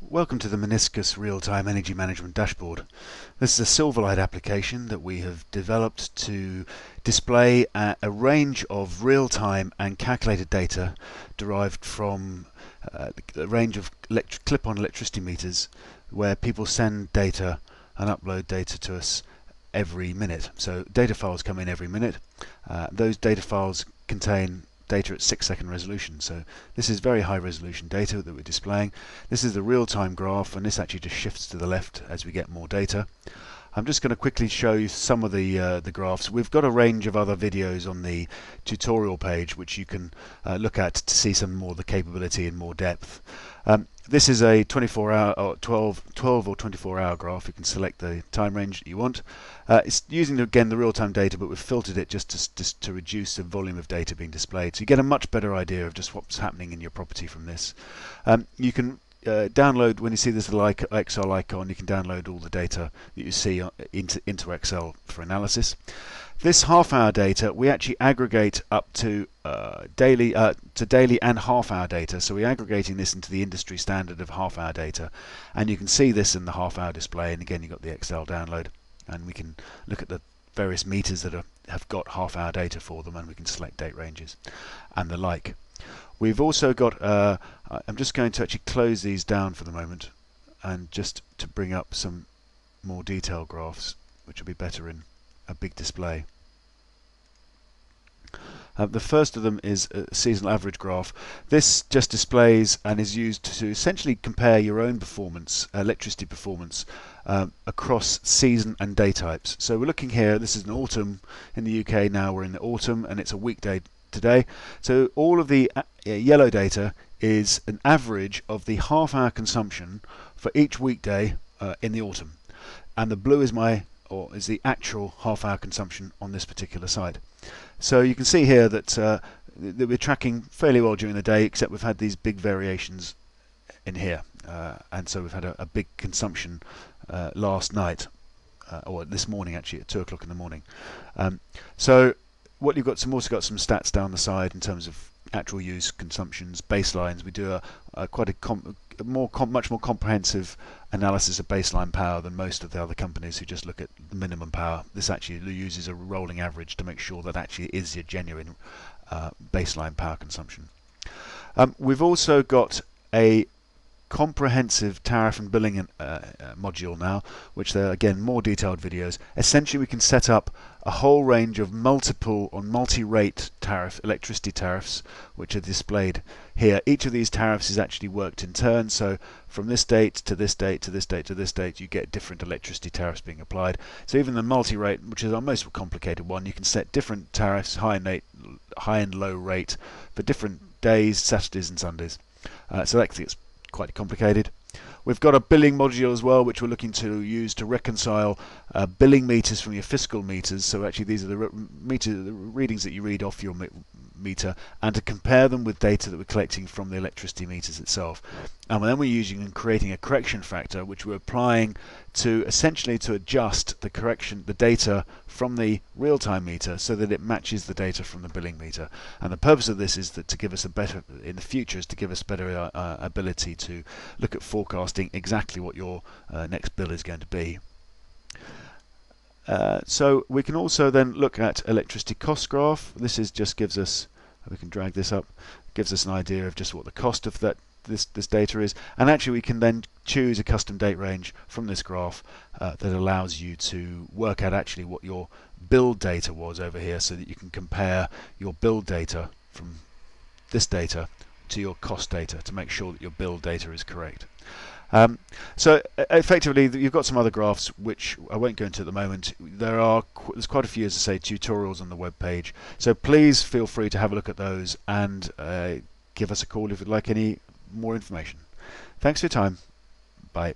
Welcome to the Meniscus Real-Time Energy Management Dashboard. This is a Silverlight application that we have developed to display a range of real-time and calculated data derived from a range of clip-on electricity meters where people send data and upload data to us every minute. So data files come in every minute. Those data files contain data at 6-second resolution. So this is very high resolution data that we're displaying. This is the real-time graph, and this actually just shifts to the left as we get more data. I'm just going to quickly show you some of the graphs. We've got a range of other videos on the tutorial page which you can look at to see some more of the capability in more depth. This is a 24-hour or 12 or 24-hour graph. You can select the time range that you want. It's using again the real-time data, but we've filtered it just to reduce the volume of data being displayed, so you get a much better idea of just what's happening in your property from this. You can download, when you see this little Excel icon, you can download all the data that you see into Excel for analysis. This half-hour data we actually aggregate up to daily and half-hour data. So we're aggregating this into the industry standard of half-hour data, and you can see this in the half-hour display. And again, you've got the Excel download, and we can look at the various meters that have got half-hour data for them, and we can select date ranges and the like. We've also got, I'm just going to actually close these down for the moment, and just to bring up some more detailed graphs, which will be better in a big display. The first of them is a seasonal average graph. This just displays and is used to essentially compare your own performance, electricity performance, across season and day types. So we're looking here, this is an autumn in the UK now, we're in the autumn, and it's a weekday today. So all of the yellow data is an average of the half-hour consumption for each weekday in the autumn, and the blue is is the actual half-hour consumption on this particular site. So you can see here that we're tracking fairly well during the day, except we've had these big variations in here, and so we've had a big consumption last night, or this morning actually at 2 o'clock in the morning. So what you've got, also got some stats down the side in terms of actual use, consumptions, baselines. We do much more comprehensive analysis of baseline power than most of the other companies who just look at the minimum power. This actually uses a rolling average to make sure that actually is your genuine baseline power consumption. We've also got a comprehensive tariff and billing module now, which there are again more detailed videos. Essentially we can set up a whole range of multiple or multi-rate electricity tariffs, which are displayed here. Each of these tariffs is actually worked in turn, so from this date to this date to this date to this date you get different electricity tariffs being applied. So even the multi-rate, which is our most complicated one, you can set different tariffs, high and low rate, for different days, Saturdays and Sundays. So that gets quite complicated. We've got a billing module as well, which we're looking to use to reconcile billing meters from your fiscal meters. So actually these are the readings that you read off your meter, and to compare them with data that we're collecting from the electricity meters itself. And then we're using and creating a correction factor, which we're applying to essentially to adjust the data from the real-time meter so that it matches the data from the billing meter. And the purpose of this is that to give us better ability to look at forecasting exactly what your next bill is going to be. So we can also then look at electricity cost graph. This just gives us, we can drag this up, gives us an idea of just what the cost of this data is, and actually we can then choose a custom date range from this graph that allows you to work out actually what your build data was over here, so that you can compare your build data from this data to your cost data to make sure that your build data is correct. So effectively you've got some other graphs which I won't go into at the moment. There's quite a few, as I say, tutorials on the web page, so please feel free to have a look at those and give us a call if you'd like any more information. Thanks for your time. Bye.